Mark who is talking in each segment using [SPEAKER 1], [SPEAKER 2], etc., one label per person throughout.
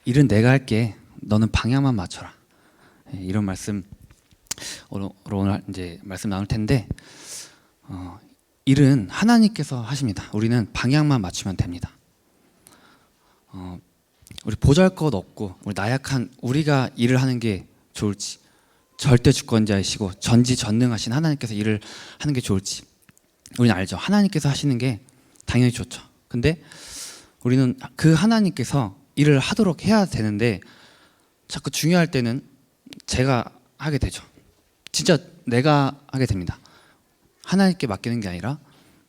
[SPEAKER 1] 일은 내가 할게. 너는 방향만 맞춰라. 이런 말씀 오늘 이제 말씀 나눌 텐데 일은 하나님께서 하십니다. 우리는 방향만 맞추면 됩니다. 우리 보잘것 없고 우리 나약한 우리가 일을 하는 게 좋을지, 절대 주권자이시고 전지전능하신 하나님께서 일을 하는 게 좋을지 우리는 알죠. 하나님께서 하시는 게 당연히 좋죠. 근데 우리는 그 하나님께서 일을 하도록 해야 되는데 자꾸 중요할 때는 제가 하게 되죠. 진짜 내가 하게 됩니다. 하나님께 맡기는 게 아니라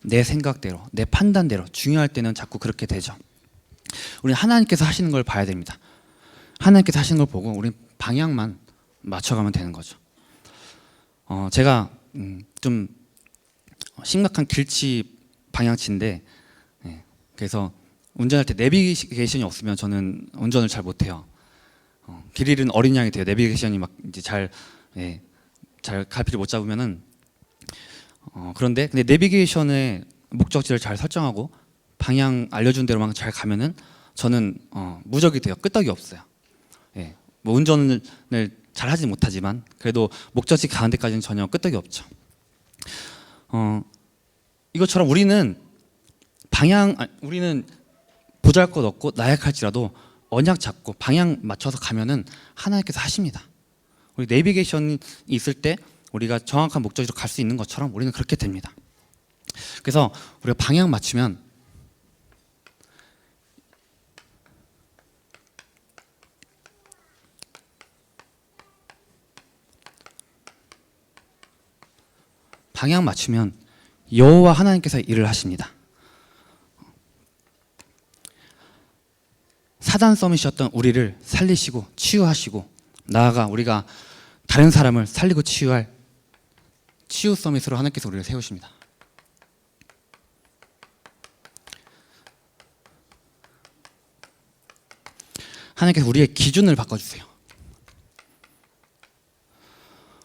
[SPEAKER 1] 내 생각대로, 내 판단대로 중요할 때는 자꾸 그렇게 되죠. 우리는 하나님께서 하시는 걸 봐야 됩니다. 하나님께서 하시는 걸 보고 우리는 방향만 맞춰가면 되는 거죠. 제가 좀 심각한 길치 방향치인데, 그래서 운전할 때 내비게이션이 없으면 저는 운전을 잘 못해요. 길 잃은 어린 양이 돼요. 내비게이션이 막 이제 잘 갈피를 못 잡으면은. 근데 내비게이션의 목적지를 잘 설정하고 방향 알려준 대로만 잘 가면은 저는 무적이 돼요. 끄떡이 없어요. 뭐 운전을 잘 하지 못하지만 그래도 목적지 가는 데까지는 전혀 끄떡이 없죠. 이것처럼 우리는 우리는 보잘것 없고 나약할지라도 언약 잡고 방향 맞춰서 가면은 하나님께서 하십니다. 우리 내비게이션이 있을 때 우리가 정확한 목적지로 갈 수 있는 것처럼 우리는 그렇게 됩니다. 그래서 우리가 방향 맞추면 여호와 하나님께서 일을 하십니다. 사단 썸이셨던 우리를 살리시고 치유하시고, 나아가 우리가 다른 사람을 살리고 치유할 치유 서밋으로 하나님께서 우리를 세우십니다. 하나님께서 우리의 기준을 바꿔주세요.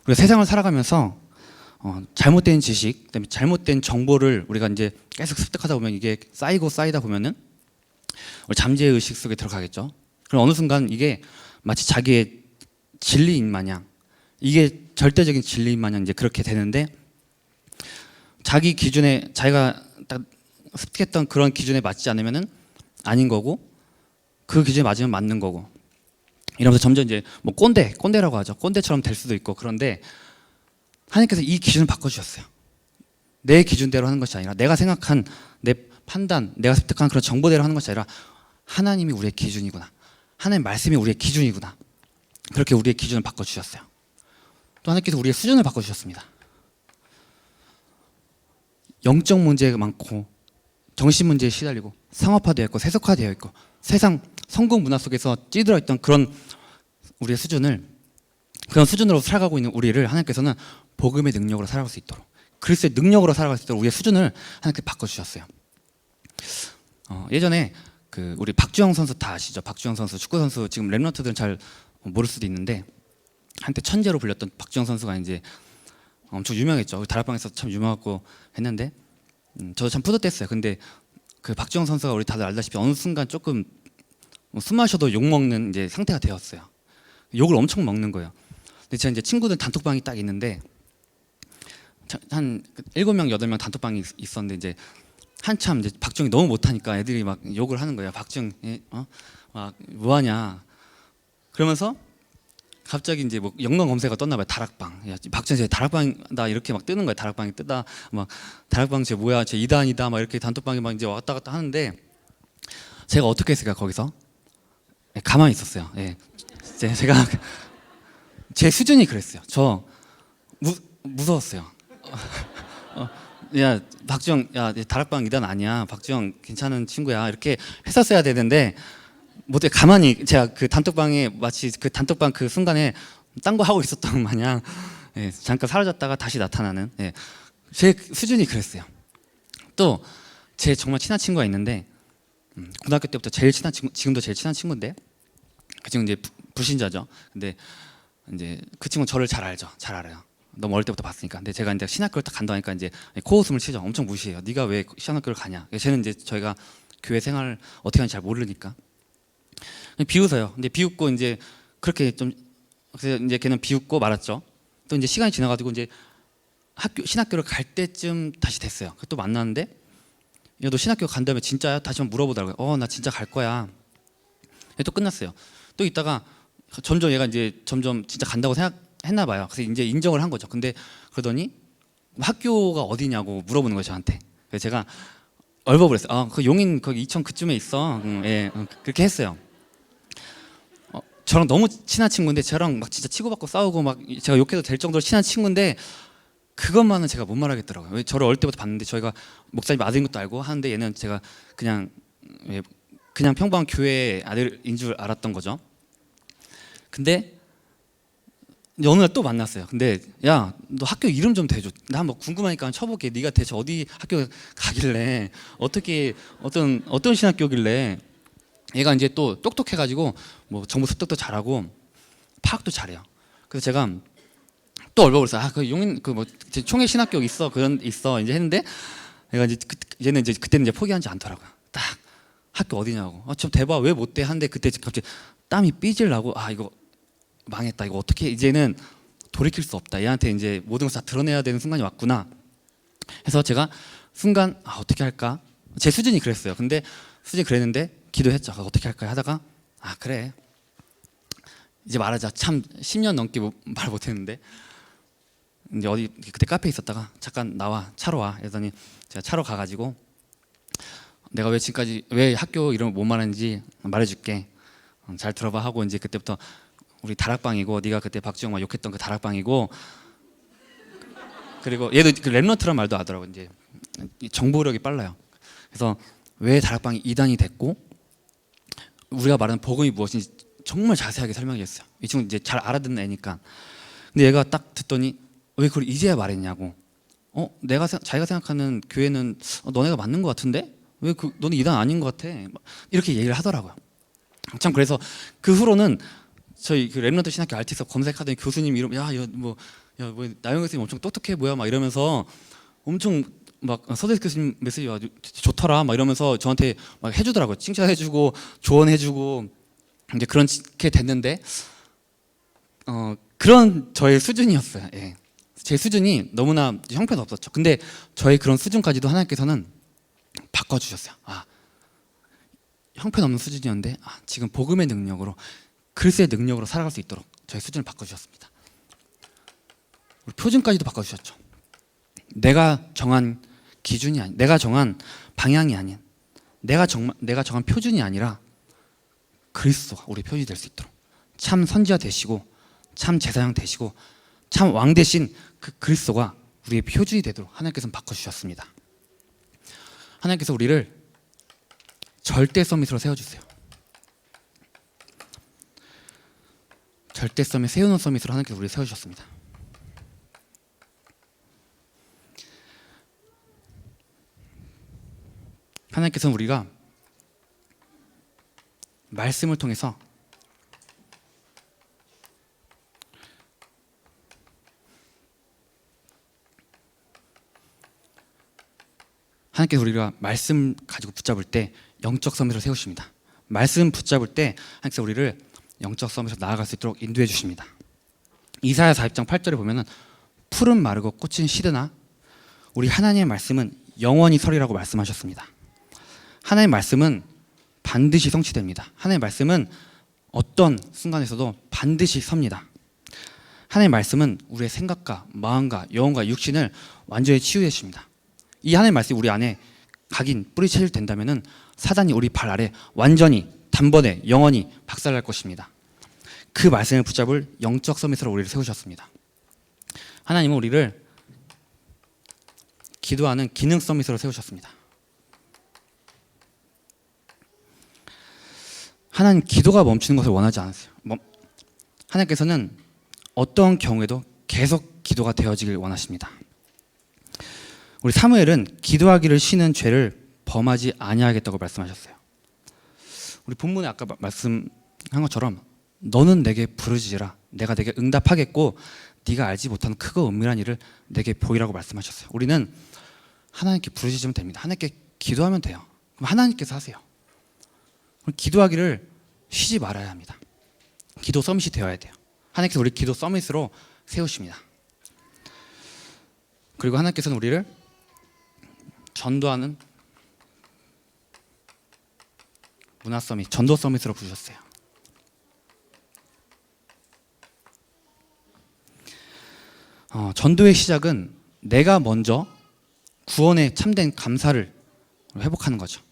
[SPEAKER 1] 우리가 세상을 살아가면서 잘못된 지식, 그다음에 잘못된 정보를 우리가 이제 계속 습득하다 보면 이게 쌓이다 보면은 우리 잠재 의식 속에 들어가겠죠. 그럼 어느 순간 이게 마치 자기의 진리인 마냥, 이게 절대적인 진리인 마냥 이제 그렇게 되는데, 자기 기준에 자기가 딱 습득했던 그런 기준에 맞지 않으면은 아닌 거고, 그 기준에 맞으면 맞는 거고, 이러면서 점점 이제 뭐 꼰대라고 하죠. 꼰대처럼 될 수도 있고. 그런데 하나님께서 이 기준을 바꿔주셨어요. 내 기준대로 하는 것이 아니라, 내가 생각한 내 판단, 내가 습득한 그런 정보대로 하는 것이 아니라 하나님이 우리의 기준이구나, 하나님 말씀이 우리의 기준이구나, 그렇게 우리의 기준을 바꿔주셨어요. 또 하나님께서 우리의 수준을 바꿔주셨습니다. 영적 문제가 많고 정신 문제에 시달리고 상업화되어 있고 세속화되어 있고 세상 성공 문화 속에서 찌들어 있던 그런 우리의 그런 수준으로 살아가고 있는 우리를 하나님께서는 복음의 능력으로 살아갈 수 있도록, 그리스도의 능력으로 살아갈 수 있도록 우리의 수준을 하나님께 바꿔주셨어요. 예전에 우리 박주영 선수 다 아시죠? 박주영 선수, 축구 선수. 지금 랩런트들은 잘 모를 수도 있는데 한때 천재로 불렸던 박주영 선수가 이제 엄청 유명했죠. 다락방에서 참 유명하고 했는데 저도 참 뿌듯했어요. 근데 그 박주영 선수가 우리 다들 알다시피 어느 순간 조금 숨 마셔도 욕 먹는 이제 상태가 되었어요. 욕을 엄청 먹는 거예요. 근데 제가 이제 친구들 단톡방이 딱 있는데 한 7명, 8명 단톡방이 있었는데 이제 한참 이제 박주영이 너무 못하니까 애들이 막 욕을 하는 거예요. 박주영, 막 뭐하냐. 그러면서 갑자기 이제 뭐 연관 검색어가 떴나 봐요. 다락방. 야, 박주영 쟤 다락방이다 이렇게 막 뜨는 거예요. 다락방이 뜨다 막 다락방 쟤 뭐야, 쟤 이단이다 막 이렇게 단톡방에 막 이제 왔다 갔다 하는데, 제가 어떻게 했을까 거기서? 가만히 있었어요. 제가 제 수준이 그랬어요. 저 무서웠어요. 야, 박주영, 야, 다락방 이단 아니야. 박주영 괜찮은 친구야. 이렇게 했었어야 되는데 못해. 가만히 제가 그 단톡방에 마치 그 단톡방 그 순간에 딴 거 하고 있었던 마냥 잠깐 사라졌다가 다시 나타나는, 제 수준이 그랬어요. 또 제 정말 친한 친구가 있는데 고등학교 때부터 제일 친한 친구, 지금도 제일 친한 친구인데 그 친구 이제 불신자죠. 근데 이제 그 친구 저를 잘 알죠. 잘 알아요. 너무 어릴 때부터 봤으니까. 근데 제가 이제 신학교를 딱 간다 하니까 이제 코웃음을 치죠. 엄청 무시해요. 네가 왜 신학교를 가냐. 쟤는 이제 저희가 교회 생활을 어떻게 하는지 잘 모르니까. 그냥 비웃어요. 근데 비웃고 이제 그렇게 좀 그래서 이제 걔는 비웃고 말았죠. 또 이제 시간이 지나가지고 이제 신학교를 갈 때쯤 다시 됐어요. 또 만났는데 야, 너 신학교 간다며 진짜야? 다시 한번 물어보더라고요. 나 진짜 갈 거야. 또 끝났어요. 또 있다가 점점 얘가 이제 점점 진짜 간다고 생각했나 봐요. 그래서 이제 인정을 한 거죠. 근데 그러더니 학교가 어디냐고 물어보는 거예요, 저한테. 그래서 제가 얼버무렸어요. 그 용인 거기 이천 그쯤에 있어. 예, 그렇게 했어요. 저랑 너무 친한 친구인데 저랑 막 진짜 치고받고 싸우고 막 제가 욕해도 될 정도로 친한 친구인데 그것만은 제가 못 말하겠더라고요. 왜 저를 어릴 때부터 봤는데 저희가 목사님 아들인 것도 알고 하는데 얘는 제가 그냥 평범한 교회 아들인 줄 알았던 거죠. 근데 어느 날 또 만났어요. 근데 야, 너 학교 이름 좀 대줘. 나 한번 궁금하니까 쳐볼게. 네가 대체 어디 학교 가길래 어떻게 어떤 신학교길래 얘가 이제 또 똑똑해가지고 뭐 정보 습득도 잘하고 파악도 잘해요. 그래서 제가 또 얼버무렸어요. 그 용인 그 뭐 총회 신학교 있어 그런 있어 이제 했는데 얘가 이제 얘는 이제 그때는 이제 포기하지 않더라고요. 딱 학교 어디냐고. 좀 대봐 왜 못 돼? 한데 그때 갑자기 땀이 삐질 나고 이거 망했다. 이거 어떻게 이제는 돌이킬 수 없다. 얘한테 이제 모든 걸 다 드러내야 되는 순간이 왔구나. 해서 제가 순간 어떻게 할까? 제 수준이 그랬어요. 근데 수준이 그랬는데 기도했죠. 어떻게 할까 하다가 그래. 이제 말하자. 참 10년 넘게 말 못했는데 이제 어디 그때 카페에 있었다가 잠깐 나와 차로 와. 그러더니 제가 차로 가가지고 내가 왜 지금까지 왜 학교 이름을 못 말하는지 말해줄게. 잘 들어봐 하고 이제 그때부터 우리 다락방이고 네가 그때 박지영 막 욕했던 그 다락방이고 그리고 얘도 그 랩런트란 말도 하더라고. 이제 정보력이 빨라요. 그래서 왜 다락방이 2단이 됐고 우리가 말하는 복음이 무엇인지 정말 자세하게 설명했어요. 이 친구 이제 잘 알아듣는 애니까. 근데 얘가 딱 듣더니 왜 그걸 이제야 말했냐고. 자기가 생각하는 교회는 너네가 맞는 것 같은데 왜 너는 2단 아닌 것 같아. 이렇게 얘기를 하더라고요. 참 그래서 그 후로는 저희 그 랩런트 신학교 RT에서 검색하던 교수님 이름 뭐 나영 교수님 엄청 똑똑해 뭐야 막 이러면서 엄청 막 서대 교수님 메시지 아주 좋더라 막 이러면서 저한테 막 해주더라고요. 칭찬해주고 조언해주고 이제 그렇게 됐는데 그런 저의 수준이었어요. 예. 제 수준이 너무나 형편없었죠. 근데 저의 그런 수준까지도 하나님께서는 바꿔주셨어요. 형편없는 수준이었는데 지금 복음의 능력으로 글쎄의 능력으로 살아갈 수 있도록 저의 수준을 바꿔주셨습니다. 우리 표준까지도 바꿔주셨죠. 내가 정한 기준이 아닌, 내가 정한 방향이 아닌, 내가 정한 표준이 아니라 그리스도가 우리 표준이 될 수 있도록 참 선지자 되시고 참 제사장 되시고 참 왕 대신 그 그리스도가 우리의 표준이 되도록 하나님께서는 바꿔주셨습니다. 하나님께서 우리를 절대 서밋으로 세워주세요. 절대 서밋 세우는 서밋으로 하나님께서 우리를 세워주셨습니다. 하나님께서는 우리가 말씀을 통해서 하나님께서 우리가 말씀 가지고 붙잡을 때 영적 서밋으로 세우십니다. 말씀 붙잡을 때 하나님께서 우리를 영적 서밋으로 나아갈 수 있도록 인도해 주십니다. 이사야 40장 8절에 보면은 풀은 마르고 꽃은 시드나 우리 하나님의 말씀은 영원히 서리라고 말씀하셨습니다. 하나님의 말씀은 반드시 성취됩니다. 하나님의 말씀은 어떤 순간에서도 반드시 섭니다. 하나님의 말씀은 우리의 생각과 마음과 영혼과 육신을 완전히 치유해 주십니다. 이 하나님의 말씀이 우리 안에 각인 뿌리채질 된다면은 사단이 우리 발 아래 완전히 단번에 영원히 박살날 것입니다. 그 말씀을 붙잡을 영적 서밋으로 우리를 세우셨습니다. 하나님은 우리를 기도하는 기능 서밋으로 세우셨습니다. 하나님 기도가 멈추는 것을 원하지 않으세요. 하나님께서는 어떤 경우에도 계속 기도가 되어지길 원하십니다. 우리 사무엘은 기도하기를 쉬는 죄를 범하지 아니하겠다고 말씀하셨어요. 우리 본문에 아까 말씀한 것처럼 너는 내게 부르짖으라 내가 내게 응답하겠고 네가 알지 못하는 크고 은밀한 일을 내게 보이라고 말씀하셨어요. 우리는 하나님께 부르짖으면 됩니다. 하나님께 기도하면 돼요. 그럼 하나님께서 하세요. 기도하기를 쉬지 말아야 합니다. 기도 서밋이 되어야 돼요. 하나님께서 우리 기도 서밋으로 세우십니다. 그리고 하나님께서는 우리를 전도하는 문화 서밋, 전도 서밋으로 부르셨어요. 전도의 시작은 내가 먼저 구원에 참된 감사를 회복하는 거죠.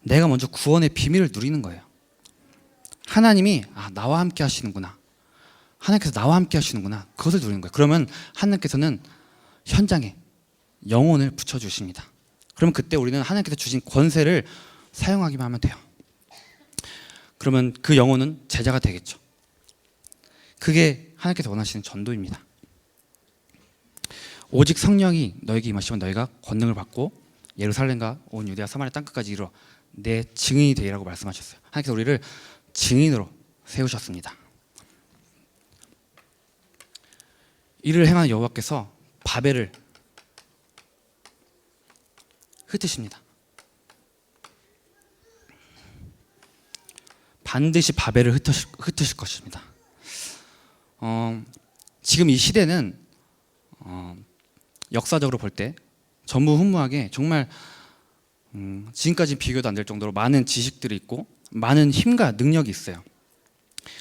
[SPEAKER 1] 내가 먼저 구원의 비밀을 누리는 거예요. 하나님이 나와 함께 하시는구나. 하나님께서 나와 함께 하시는구나. 그것을 누리는 거예요. 그러면 하나님께서는 현장에 영혼을 붙여주십니다. 그러면 그때 우리는 하나님께서 주신 권세를 사용하기만 하면 돼요. 그러면 그 영혼은 제자가 되겠죠. 그게 하나님께서 원하시는 전도입니다. 오직 성령이 너에게 임하시면 너희가 권능을 받고 예루살렘과 온 유대와 사마리아 땅끝까지 이르러 내 증인이 되리라고 말씀하셨어요. 하나님께서 우리를 증인으로 세우셨습니다. 이를 행하는 여호와께서 바벨을 흩으십니다. 반드시 바벨을 흩으실 것입니다. 지금 이 시대는 역사적으로 볼 때 전무후무하게 정말 지금까지 비교도 안 될 정도로 많은 지식들이 있고 많은 힘과 능력이 있어요.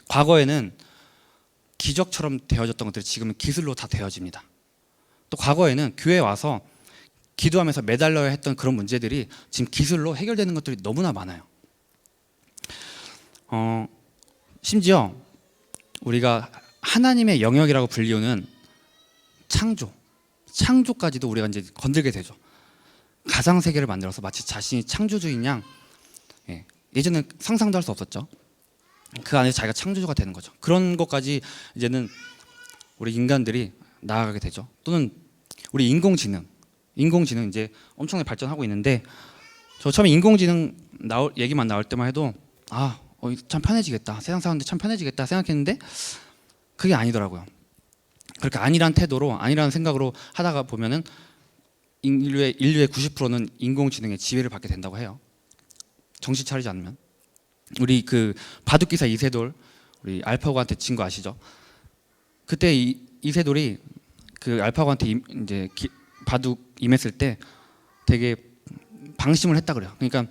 [SPEAKER 1] 과거에는 기적처럼 되어졌던 것들이 지금은 기술로 다 되어집니다. 또 과거에는 교회에 와서 기도하면서 매달려야 했던 그런 문제들이 지금 기술로 해결되는 것들이 너무나 많아요. 심지어 우리가 하나님의 영역이라고 불리우는 창조까지도 우리가 이제 건들게 되죠. 가상 세계를 만들어서 마치 자신이 창조주인 양, 예전엔 상상도 할 수 없었죠. 그 안에서 자기가 창조주가 되는 거죠. 그런 것까지 이제는 우리 인간들이 나아가게 되죠. 또는 우리 인공지능 이제 엄청나게 발전하고 있는데, 저 처음에 인공지능 얘기만 나올 때만 해도 참 편해지겠다, 세상 사람들 참 편해지겠다 생각했는데 그게 아니더라고요. 그렇게 아니란 태도로, 아니라는 생각으로 하다가 보면은 인류의 90%는 인공지능의 지배를 받게 된다고 해요. 정신 차리지 않으면. 우리 그 바둑기사 이세돌, 우리 알파고한테 진 거 아시죠? 그때 이세돌이 그 알파고한테 이제 바둑 임했을 때 되게 방심을 했다 그래요. 그러니까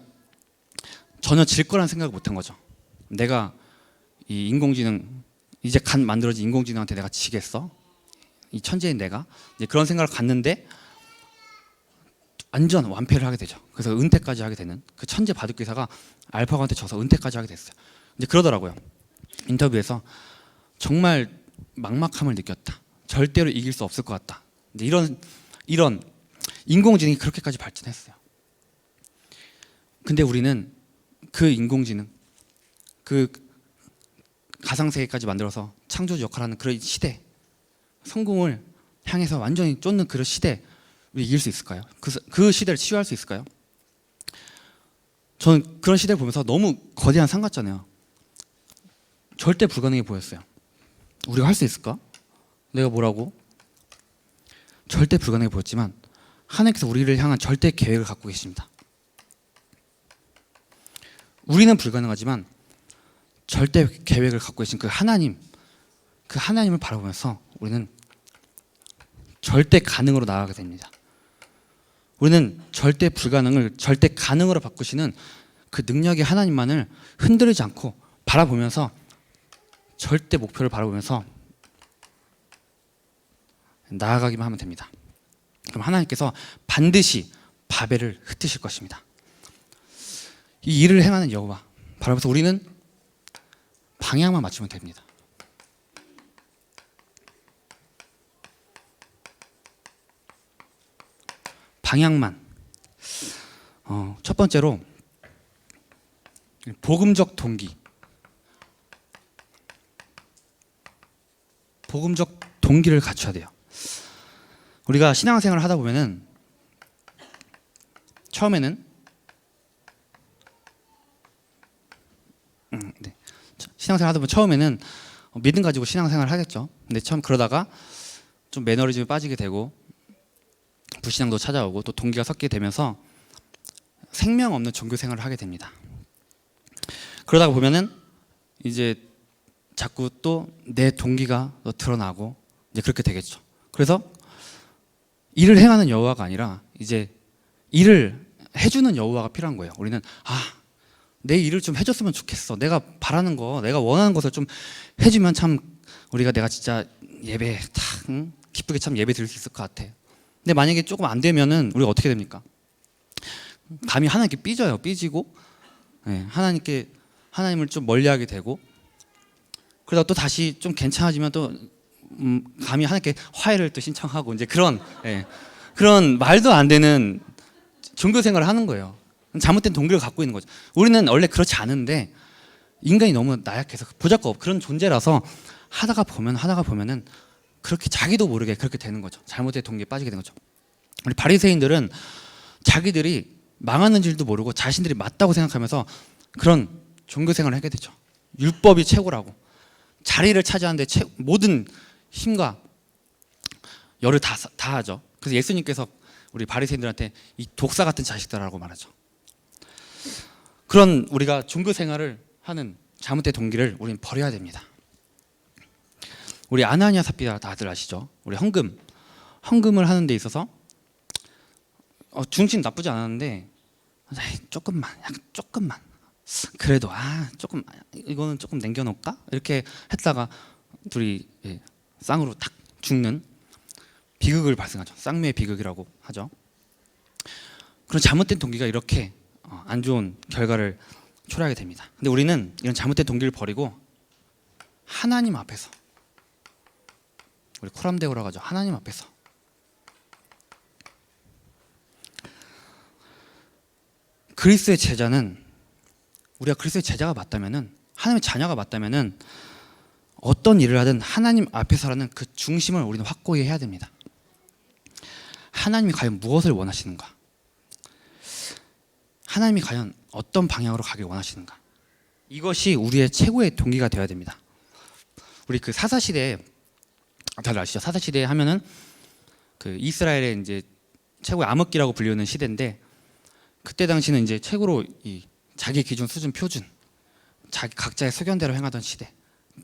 [SPEAKER 1] 전혀 질 거라는 생각을 못 한 거죠. 내가 이 인공지능, 이제 간 만들어진 인공지능한테 내가 지겠어? 이 천재인 내가? 이제 그런 생각을 갖는데 완전 완패를 하게 되죠. 그래서 은퇴까지 하게 되는 그 천재 바둑기사가 알파고한테 져서 은퇴까지 하게 됐어요. 이제 그러더라고요. 인터뷰에서 정말 막막함을 느꼈다. 절대로 이길 수 없을 것 같다. 이런 인공지능이 그렇게까지 발전했어요. 근데 우리는 그 인공지능, 그 가상세계까지 만들어서 창조주 역할하는 그런 시대, 성공을 향해서 완전히 쫓는 그런 시대, 우리 이길 수 있을까요? 그 시대를 치유할 수 있을까요? 저는 그런 시대를 보면서 너무 거대한 산 같잖아요. 절대 불가능해 보였어요. 우리가 할 수 있을까? 내가 뭐라고? 절대 불가능해 보였지만 하나님께서 우리를 향한 절대 계획을 갖고 계십니다. 우리는 불가능하지만 절대 계획을 갖고 계신 그 하나님을 바라보면서 우리는 절대 가능으로 나아가게 됩니다. 우리는 절대 불가능을 절대 가능으로 바꾸시는 그 능력의 하나님만을 흔들리지 않고 바라보면서, 절대 목표를 바라보면서 나아가기만 하면 됩니다. 그럼 하나님께서 반드시 바벨을 흩으실 것입니다. 이 일을 행하는 여호와 바라보면서 우리는 방향만 맞추면 됩니다. 방향만. 첫 번째로 복음적 동기를 갖춰야 돼요. 우리가 신앙생활을 하다 보면은 처음에는 신앙생활 하다 보면 처음에는 믿음 가지고 신앙생활을 하겠죠. 근데 처음 그러다가 좀 매너리즘에 빠지게 되고 불신앙도 찾아오고 또 동기가 섞이게 되면서 생명 없는 종교 생활을 하게 됩니다. 그러다가 보면은 이제 자꾸 또 내 동기가 또 드러나고 이제 그렇게 되겠죠. 그래서 일을 행하는 여호와가 아니라 이제 일을 해주는 여호와가 필요한 거예요. 우리는 내 일을 좀 해줬으면 좋겠어. 내가 바라는 거, 내가 원하는 것을 좀 해주면 참 내가 진짜 예배 기쁘게 참 예배 드릴 수 있을 것 같아. 근데 만약에 조금 안 되면은 우리가 어떻게 됩니까? 감히 하나님께 삐지고 하나님을 좀 멀리하게 되고, 그러다 또 다시 좀 괜찮아지면 또 감히 하나님께 화해를 또 신청하고 이제 그런 말도 안 되는 종교 생활을 하는 거예요. 잘못된 동기를 갖고 있는 거죠. 우리는 원래 그렇지 않은데 인간이 너무 나약해서 보잘것 없고 그런 존재라서 하다가 보면은 그렇게 자기도 모르게 그렇게 되는 거죠. 잘못된 동기에 빠지게 되는 거죠. 우리 바리새인들은 자기들이 망하는 줄도 모르고 자신들이 맞다고 생각하면서 그런 종교 생활을 하게 되죠. 율법이 최고라고 자리를 차지하는데 모든 힘과 열을 다 하죠. 그래서 예수님께서 우리 바리새인들한테 이 독사 같은 자식들이라고 말하죠. 그런 우리가 종교 생활을 하는 잘못된 동기를 우리는 버려야 됩니다. 우리 아나니아 삽비라 다들 아시죠? 우리 헌금을 하는 데 있어서 중심 나쁘지 않았는데 조금만 그래도 조금 이거는 조금 남겨놓을까? 이렇게 했다가 둘이 쌍으로 탁 죽는 비극을 발생하죠. 쌍매의 비극이라고 하죠. 그런 잘못된 동기가 이렇게 안 좋은 결과를 초래하게 됩니다. 근데 우리는 이런 잘못된 동기를 버리고 하나님 앞에서, 우리 코람데오라고 하죠. 하나님 앞에서 그리스도의 제자는, 우리가 그리스도의 제자가 맞다면은, 하나님의 자녀가 맞다면은 어떤 일을 하든 하나님 앞에서라는 그 중심을 우리는 확고히 해야 됩니다. 하나님이 과연 무엇을 원하시는가? 하나님이 과연 어떤 방향으로 가길 원하시는가? 이것이 우리의 최고의 동기가 되어야 됩니다. 우리 그 사사시대 다들 아시죠? 사사시대 하면은 그 이스라엘의 이제 최고의 암흑기라고 불리는 시대인데, 그때 당시는 이제 최고로 이 자기 기준, 수준, 표준, 자기 각자의 소견대로 행하던 시대,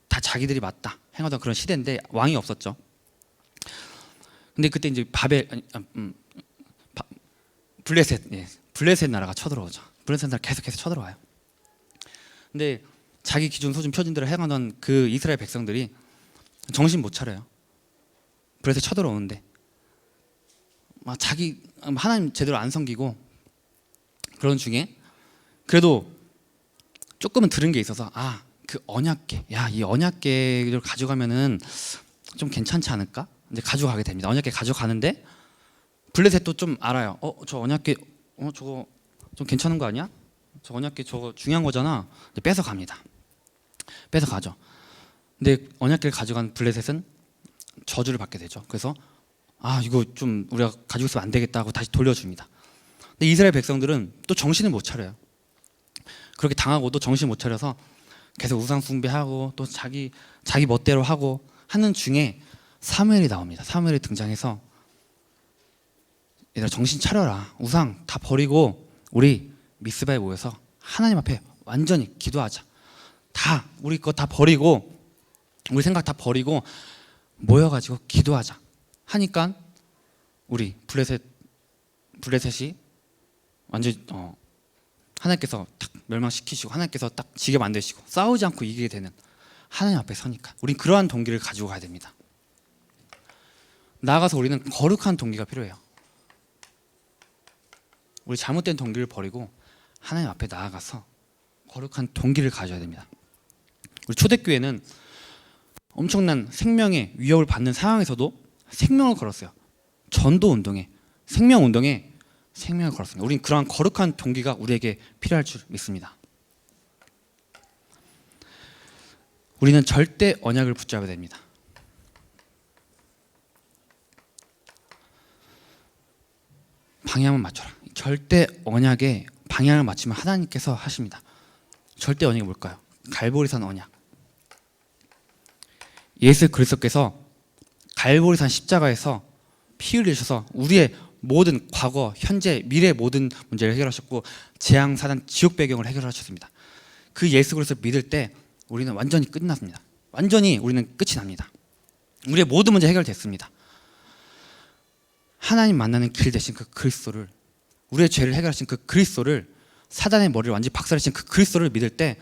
[SPEAKER 1] 다 자기들이 맞다 행하던 그런 시대인데 왕이 없었죠. 근데 그때 이제 블레셋 나라가 쳐들어오죠. 블레셋 나라 계속해서 쳐들어와요. 근데 자기 기준, 수준, 표준대로 행하던 그 이스라엘 백성들이 정신 못 차려요. 블레셋 쳐들어오는데 자기 하나님 제대로 안 섬기고 그런 중에 그래도 조금은 들은 게 있어서 그 언약궤, 이 언약궤를 가져가면은 좀 괜찮지 않을까? 이제 가져가게 됩니다. 언약궤 가져가는데 블레셋도 좀 알아요. 저 언약궤 저거 좀 괜찮은 거 아니야? 저 언약궤 저거 중요한 거잖아. 이제 뺏어갑니다. 뺏어가죠. 근데 언약궤를 가져간 블레셋은 저주를 받게 되죠. 그래서 이거 좀 우리가 가지고 있으면 안 되겠다 하고 다시 돌려줍니다. 근데 이스라엘 백성들은 또 정신을 못 차려요. 그렇게 당하고도 정신 못 차려서 계속 우상 숭배하고 또 자기 멋대로 하고 하는 중에 사무엘이 나옵니다. 사무엘이 등장해서 얘들아 정신 차려라. 우상 다 버리고 우리 미스바에 모여서 하나님 앞에 완전히 기도하자. 다 우리 거 다 버리고 우리 생각 다 버리고 모여가지고 기도하자 하니까 우리 블레셋이 완전 하나님께서 딱 멸망시키시고 하나님께서 딱 지게 만드시고 싸우지 않고 이기게 되는, 하나님 앞에 서니까 우린 그러한 동기를 가지고 가야 됩니다. 나아가서 우리는 거룩한 동기가 필요해요. 우리 잘못된 동기를 버리고 하나님 앞에 나아가서 거룩한 동기를 가져야 됩니다. 우리 초대교회는 엄청난 생명의 위협을 받는 상황에서도 생명을 걸었어요. 전도운동에, 생명운동에 생명을 걸었습니다. 우린 그러한 거룩한 동기가 우리에게 필요할 줄 믿습니다. 우리는 절대 언약을 붙잡아야 됩니다. 방향을 맞춰라. 절대 언약에 방향을 맞추면 하나님께서 하십니다. 절대 언약이 뭘까요? 갈보리산 언약. 예수 그리스도께서 갈보리산 십자가에서 피 흘리셔서 우리의 모든 과거, 현재, 미래 모든 문제를 해결하셨고 재앙, 사단, 지옥 배경을 해결하셨습니다. 그 예수 그리스도를 믿을 때 우리는 완전히 끝났습니다. 완전히 우리는 끝이 납니다. 우리의 모든 문제 해결됐습니다. 하나님 만나는 길 대신 그 그리스도를, 우리의 죄를 해결하신 그 그리스도를, 사단의 머리를 완전히 박살내신 그 그리스도를 믿을 때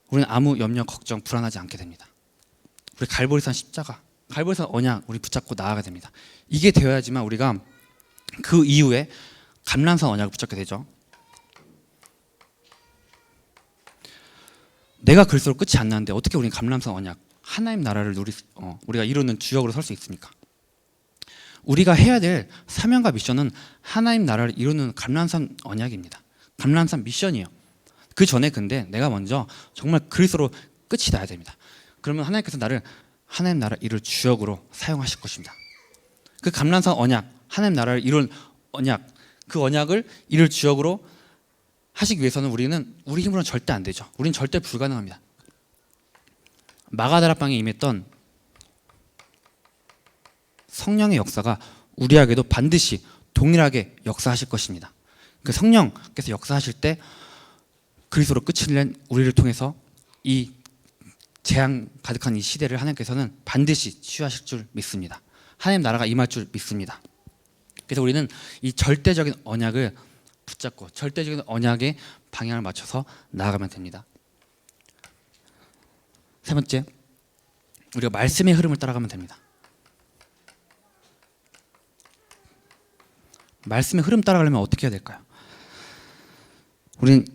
[SPEAKER 1] 우리는 아무 염려, 걱정, 불안하지 않게 됩니다. 우리 갈보리산 십자가, 갈보리산 언약 우리 붙잡고 나아가야 됩니다. 이게 되어야지만 우리가 그 이후에 감람산 언약을 붙잡게 되죠. 내가 그리스도로 끝이 안 나는데 어떻게 우리는 감람산 언약, 하나님 나라를 우리가 이루는 주역으로 설 수 있습니까? 우리가 해야 될 사명과 미션은 하나님 나라를 이루는 감람산 언약입니다. 감람산 미션이에요. 그 전에 근데 내가 먼저 정말 그리스도로 끝이 나야 됩니다. 그러면 하나님께서 나를 하나님 나라 이룰 주역으로 사용하실 것입니다. 그 감람산 언약, 하나님 나라를 이룬 언약, 그 언약을 이룰 주역으로 하시기 위해서는 우리는 우리 힘으로는 절대 안 되죠. 우리는 절대 불가능합니다. 마가다락방에 임했던 성령의 역사가 우리에게도 반드시 동일하게 역사하실 것입니다. 그 성령께서 역사하실 때 그리스도로 끝을 낸 우리를 통해서 이 재앙 가득한 이 시대를 하나님께서는 반드시 치유하실 줄 믿습니다. 하나님 나라가 임할 줄 믿습니다. 그래서 우리는 이 절대적인 언약을 붙잡고 절대적인 언약의 방향을 맞춰서 나아가면 됩니다. 세 번째, 우리가 말씀의 흐름을 따라가면 됩니다. 말씀의 흐름 따라가려면 어떻게 해야 될까요? 우리는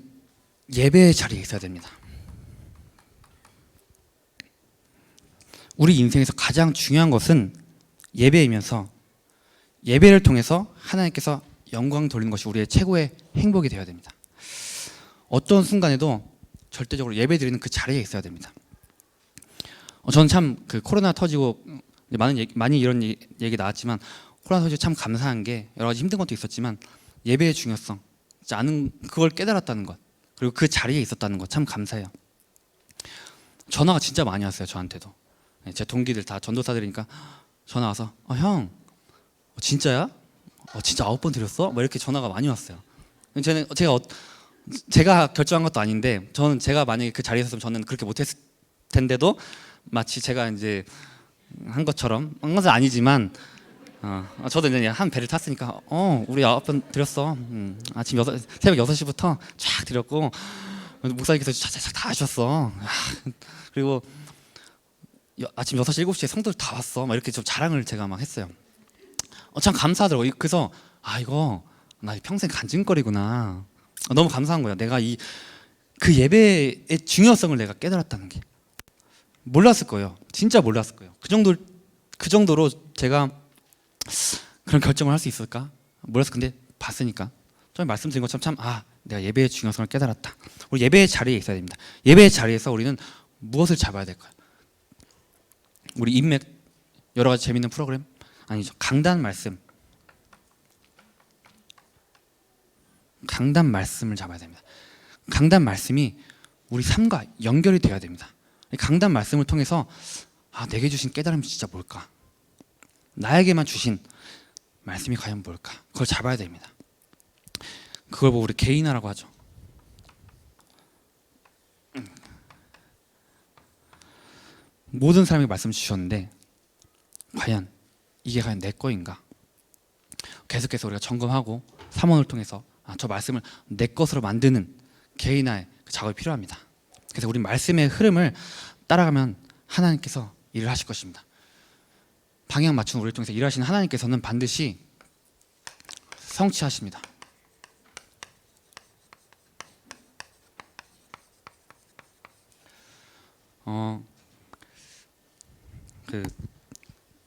[SPEAKER 1] 예배의 자리에 있어야 됩니다. 우리 인생에서 가장 중요한 것은 예배이면서 예배를 통해서 하나님께서 영광 돌리는 것이 우리의 최고의 행복이 되어야 됩니다. 어떤 순간에도 절대적으로 예배 드리는 그 자리에 있어야 됩니다. 저는 참 그 코로나 터지고 많이 이런 얘기 나왔지만 코로나 터지고 참 감사한 게 여러 가지 힘든 것도 있었지만 예배의 중요성, 그걸 깨달았다는 것, 그리고 그 자리에 있었다는 것 참 감사해요. 전화가 진짜 많이 왔어요. 저한테도. 제 동기들 다 전도사들이니까 전화 와서 형 진짜야? 진짜 9번 드렸어? 뭐 이렇게 전화가 많이 왔어요. 제가 결정한 것도 아닌데 제가 만약에 그 자리에 있었으면 저는 그렇게 못했을 텐데도 마치 제가 이제 한 것처럼 한 것은 아니지만 저도 이제 한 배를 탔으니까 우리 9번 드렸어. 새벽 6시부터 쫙 드렸고 목사님께서 차차차 다 하셨어. 그리고 아침 6시 7시에 성도들 다 왔어. 막 이렇게 좀 자랑을 제가 막 했어요. 참 감사하더라고요. 그래서 이거 나 평생 간증거리구나. 너무 감사한 거예요. 내가 그 예배의 중요성을 내가 깨달았다는 게. 몰랐을 거예요. 진짜 몰랐을 거예요. 그 정도로 제가 그런 결정을 할 수 있을까? 몰랐을 건데 봤으니까. 처음에 말씀드린 것처럼 내가 예배의 중요성을 깨달았다. 우리 예배의 자리에 있어야 됩니다. 예배의 자리에서 우리는 무엇을 잡아야 될까요? 우리 인맥 여러 가지 재밌는 프로그램 아니죠. 강단 말씀을 잡아야 됩니다. 강단 말씀이 우리 삶과 연결이 되어야 됩니다. 강단 말씀을 통해서 내게 주신 깨달음이 진짜 뭘까? 나에게만 주신 말씀이 과연 뭘까? 그걸 잡아야 됩니다. 그걸 보고 우리 개인화라고 하죠. 모든 사람에게 말씀 주셨는데 과연 이게 과연 내 거인가? 계속해서 우리가 점검하고 삼원을 통해서 저 말씀을 내 것으로 만드는 개인화의 그 작업이 필요합니다. 그래서 우리 말씀의 흐름을 따라가면 하나님께서 일을 하실 것입니다. 방향 맞춘 우리를 통해서 일하시는 하나님께서는 반드시 성취하십니다.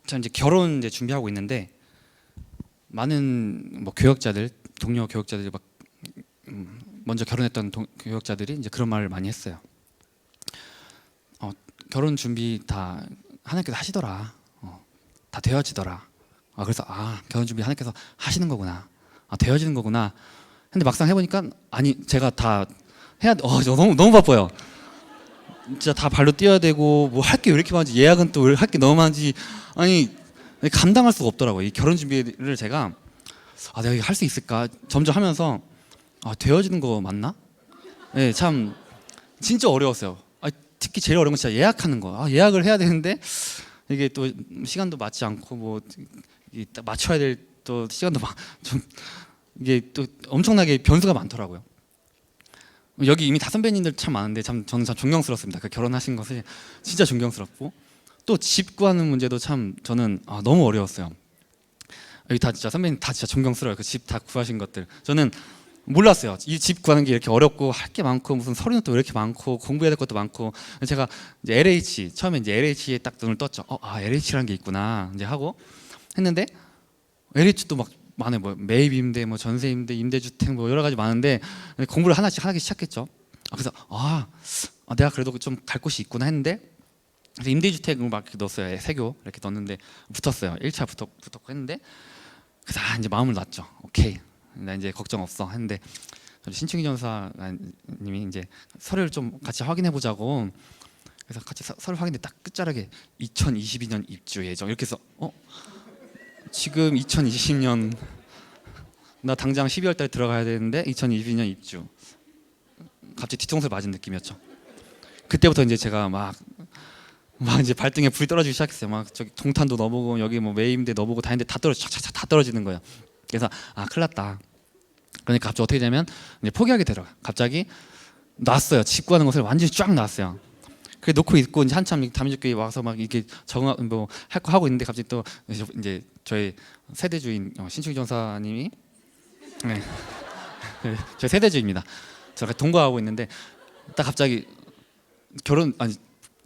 [SPEAKER 1] 저 이제 결혼 준비하고 있는데 많은 교역자들, 동료 교역자들이 먼저 결혼했던 교역자들이 이제 그런 말을 많이 했어요. 결혼 준비 다 하나님께서 하시더라. 다 되어지더라. 그래서 결혼 준비 하나님께서 하시는 거구나. 되어지는 거구나. 근데 막상 해보니까 제가 다 해야 돼. 너무 바빠요. 진짜 다 발로 뛰어야 되고 뭐 할 게 왜 이렇게 많은지, 예약은 또 할 게 너무 많은지 감당할 수가 없더라고요. 이 결혼 준비를 제가 내가 할 수 있을까 점점 하면서 되어지는 거 맞나? 네, 참 진짜 어려웠어요. 특히 제일 어려운 건 진짜 예약하는 거. 예약을 해야 되는데 이게 또 시간도 맞지 않고 뭐 이게 딱 맞춰야 될 또 시간도 좀 이게 또 엄청나게 변수가 많더라고요. 여기 이미 다 선배님들 참 많은데 참 저는 참 존경스럽습니다. 그 결혼하신 것이 진짜 존경스럽고 또 집 구하는 문제도 참 저는 너무 어려웠어요. 여기 다 진짜 선배님 다 진짜 존경스러워요. 그 집 다 구하신 것들 저는 몰랐어요. 이 집 구하는 게 이렇게 어렵고 할 게 많고 무슨 서류는 또 이렇게 많고 공부해야 될 것도 많고 제가 이제 LH 처음에 이제 LH에 딱 눈을 떴죠. LH라는 게 있구나 이제 하고 했는데 LH도 막 많아요. 뭐 매입 임대, 뭐 전세 임대, 임대주택 뭐 여러 가지 많은데 공부를 하나씩 하기 시작했죠. 그래서 내가 그래도 좀 갈 곳이 있구나 했는데 그래서 임대주택을 막 이렇게 넣었어요. 세교 이렇게 넣었는데 붙었어요. 1차 붙었고 했는데 그래서 이제 마음을 놨죠. 오케이. 나 이제 걱정 없어 했는데 신충희 전사님이 이제 서류를 좀 같이 확인해 보자고 그래서 같이 서류 확인해 딱 끝자락에 2022년 입주 예정 이렇게 해서 지금 2020년 나 당장 12월 달에 들어가야 되는데 2022년 입주 갑자기 뒤통수를 맞은 느낌이었죠. 그때부터 이제 제가 막 이제 발등에 불이 떨어지기 시작했어요. 막 저기 동탄도 넣어보고 여기 뭐 매임대 넣어보고 다 했는데 다 떨어지는 거예요. 그래서 큰일 났다. 그러니까 갑자기 어떻게 되냐면 이제 포기하게 되더라고요. 갑자기 놨어요. 집 구하는 것을 완전히 쫙 놨어요. 그래 놓고 있고 이제 한참 다민족교회 와서 막 이렇게 적응 뭐 할 거 하고 있는데 갑자기 또 이제 저희 세대주인 신충희 전사님이 네. 저희 세대주입니다. 제가 동거하고 있는데 딱 갑자기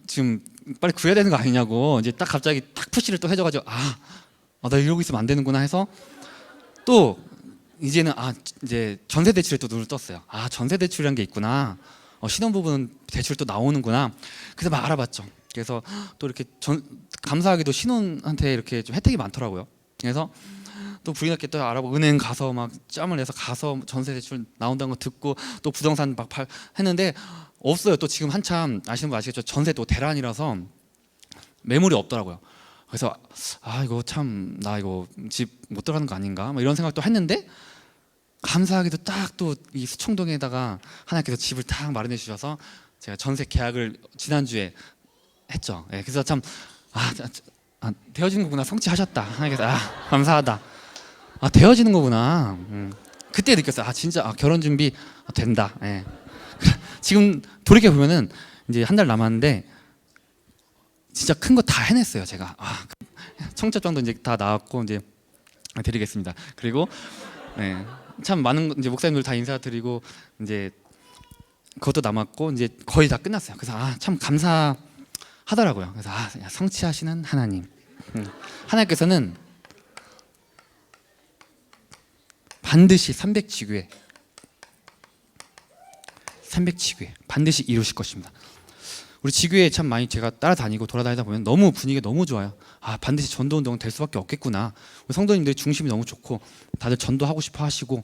[SPEAKER 1] 지금 빨리 구해야 되는 거 아니냐고 이제 딱 갑자기 딱 푸시를 또 해줘가지고 나 이러고 있으면 안 되는구나 해서 또 이제는 이제 전세 대출에 또 눈을 떴어요. 전세 대출이란 게 있구나. 신혼부부는 대출 또 나오는구나. 그래서 막 알아봤죠. 그래서 또 이렇게 감사하게도 신혼한테 이렇게 좀 혜택이 많더라고요. 그래서 또 부인한테 또 알아보고 은행 가서 막 짬을 내서 가서 전세 대출 나온다는 거 듣고 또 부동산 막 했는데 없어요. 또 지금 한참 아시는 분 아시겠죠? 전세 또 대란이라서 매물이 없더라고요. 그래서 이거 참 나 이거 집 못 들어가는 거 아닌가? 뭐 이런 생각도 했는데 감사하게도 딱 또 이 수청동에다가 하나님께서 집을 딱 마련해 주셔서 제가 전세 계약을 지난주에 했죠. 그래서 참 되어지는 거구나. 성취하셨다. 하나님께서 감사하다. 되어지는 거구나. 그때 느꼈어요. 진짜 결혼 준비 된다. 지금 돌이켜 보면은 이제 한 달 남았는데 진짜 큰 거 다 해냈어요. 제가 청첩장도 이제 다 나왔고 이제 드리겠습니다. 그리고 참 많은 이제 목사님들 다 인사드리고 이제 그것도 남았고 이제 거의 다 끝났어요. 그래서 참 감사하더라고요. 그래서 성취하시는 하나님. 하나님께서는 반드시 300지교회 반드시 이루실 것입니다. 우리 지교회 참 많이 제가 따라다니고 돌아다니다 보면 너무 분위기가 너무 좋아요. 반드시 전도운동은 될 수밖에 없겠구나. 우리 성도님들의 중심이 너무 좋고 다들 전도하고 싶어 하시고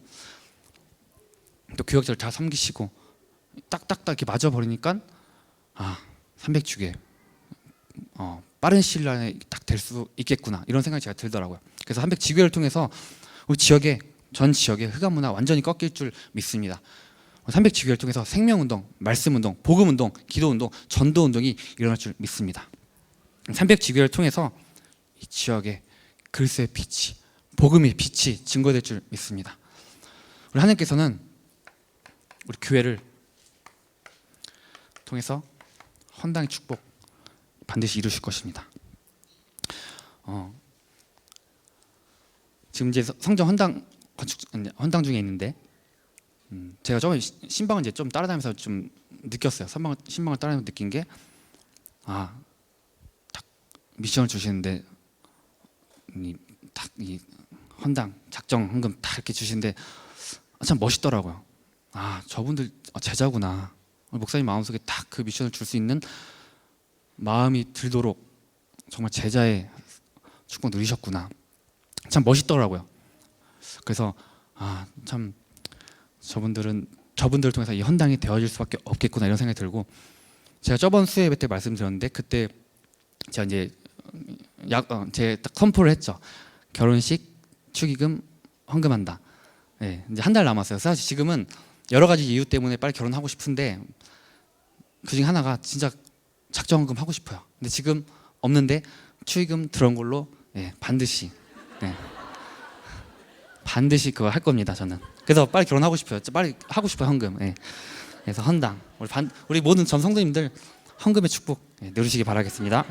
[SPEAKER 1] 또 교역자를 잘 섬기시고 딱딱딱 이렇게 맞아버리니까 300주교회 빠른 시일 안에 딱 될 수 있겠구나 이런 생각이 제가 들더라고요. 그래서 300지교회를 통해서 우리 전 지역의 흑암문화 완전히 꺾일 줄 믿습니다. 300지교회를 통해서 생명운동, 말씀운동, 복음운동, 기도운동, 전도운동이 일어날 줄 믿습니다. 300지교회를 통해서 이 지역에 그리스도의 빛이, 복음의 빛이 증거될 줄 믿습니다. 우리 하나님께서는 우리 교회를 통해서 헌당의 축복 반드시 이루실 것입니다. 지금 이제 성전 헌당 중에 있는데 제가 저번에 신방을 이제 좀 따라다니면서 좀 느꼈어요. 신방을 따라다니면서 느낀 게 딱 미션을 주시는데 딱 이 헌당 작정 헌금 다 이렇게 주시는데 참 멋있더라고요. 저분들 제자구나. 목사님 마음속에 딱 그 미션을 줄 수 있는 마음이 들도록 정말 제자의 축복 누리셨구나. 참 멋있더라고요. 그래서 참 저분들을 통해서 이 헌당이 되어질 수밖에 없겠구나 이런 생각이 들고 제가 저번 수요예배 때 말씀드렸는데 그때 제가 이제 제 딱 선포를 했죠. 결혼식 축의금 헌금한다. 이제 한 달 남았어요. 사실 지금은 여러 가지 이유 때문에 빨리 결혼하고 싶은데 그중에 하나가 진짜 작정헌금 하고 싶어요. 근데 지금 없는데 축의금 들어온 걸로 반드시 반드시 그거 할 겁니다. 저는. 그래서 빨리 결혼하고 싶어요. 빨리 하고 싶어요, 헌금. 그래서 헌당 우리 모든 전 성도님들 헌금의 축복 누리시기 바라겠습니다.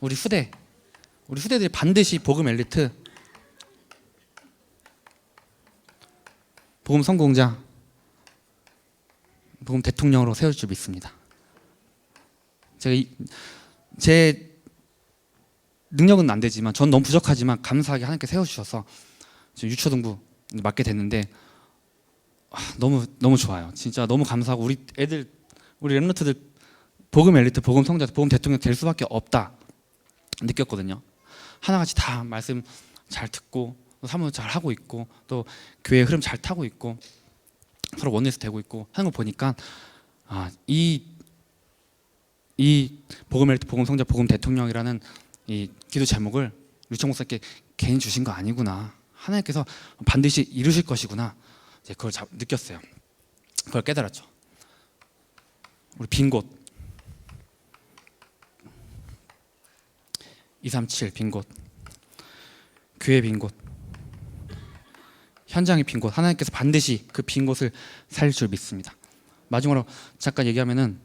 [SPEAKER 1] 우리 후대들이 반드시 복음 엘리트, 복음 성공자, 복음 대통령으로 세울 줄 믿습니다. 제 능력은 안 되지만, 전 너무 부족하지만 감사하게 하나님께 세워주셔서 지금 유초등부 맡게 됐는데 너무 좋아요. 진짜 너무 감사하고 우리 랩런트들 복음 엘리트, 복음 성자, 복음 대통령 될 수밖에 없다 느꼈거든요. 하나같이 다 말씀 잘 듣고 사모 잘 하고 있고 또 교회 흐름 잘 타고 있고 서로 원내에서 되고 있고 하는 거 보니까 이 복음 엘리트, 복음 성자, 복음 대통령이라는 이 기도 제목을 유청 목사님께 괜히 주신 거 아니구나. 하나님께서 반드시 이루실 것이구나. 이제 그걸 느꼈어요. 그걸 깨달았죠. 우리 빈 곳 237 빈 곳, 교회 빈 곳, 현장의 빈 곳, 하나님께서 반드시 그 빈 곳을 살릴 줄 믿습니다. 마지막으로 잠깐 얘기하면은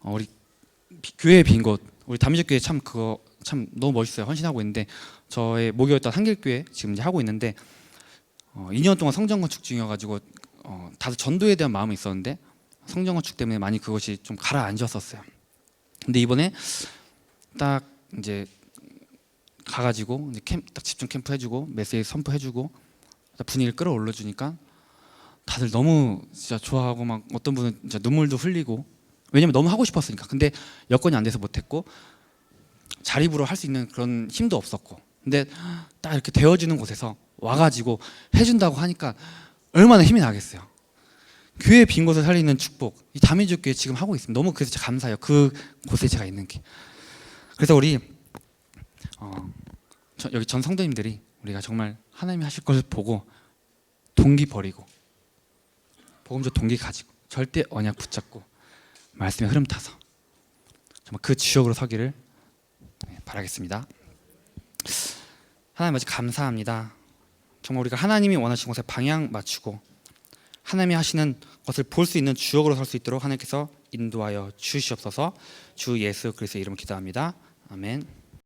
[SPEAKER 1] 우리 교회의 빈 곳, 우리 다미적 교회 참 너무 멋있어요. 헌신하고 있는데 저의 목요였던 한길교회 지금 이제 하고 있는데 2년 동안 성전 건축 중이어가지고 다들 전도에 대한 마음이 있었는데 성전 건축 때문에 많이 그것이 좀 가라앉았었어요. 근데 이번에 딱 이제 가가지고 이제 딱 집중 캠프 해주고 메시지 선포해주고 분위기를 끌어올려 주니까 다들 너무 진짜 좋아하고 막 어떤 분은 진짜 눈물도 흘리고, 왜냐면 너무 하고 싶었으니까. 근데 여건이 안 돼서 못했고 자립으로 할 수 있는 그런 힘도 없었고, 근데 딱 이렇게 되어주는 곳에서 와가지고 해준다고 하니까 얼마나 힘이 나겠어요. 교회 빈 곳을 살리는 축복, 이 다민족 교회 지금 하고 있습니다. 너무 그래서 감사해요. 그 곳에 제가 있는 게. 그래서 우리 여기 전 성도님들이 우리가 정말 하나님이 하실 것을 보고 동기 버리고 복음적 동기 가지고 절대 언약 붙잡고 말씀의 흐름 타서 정말 그 주역으로 서기를 바라겠습니다. 하나님 아버지 감사합니다. 정말 우리가 하나님이 원하시는 곳에 방향 맞추고 하나님이 하시는 것을 볼 수 있는 주역으로 설 수 있도록 하나님께서 인도하여 주시옵소서. 주 예수 그리스도의 이름으로 기도합니다. 아멘.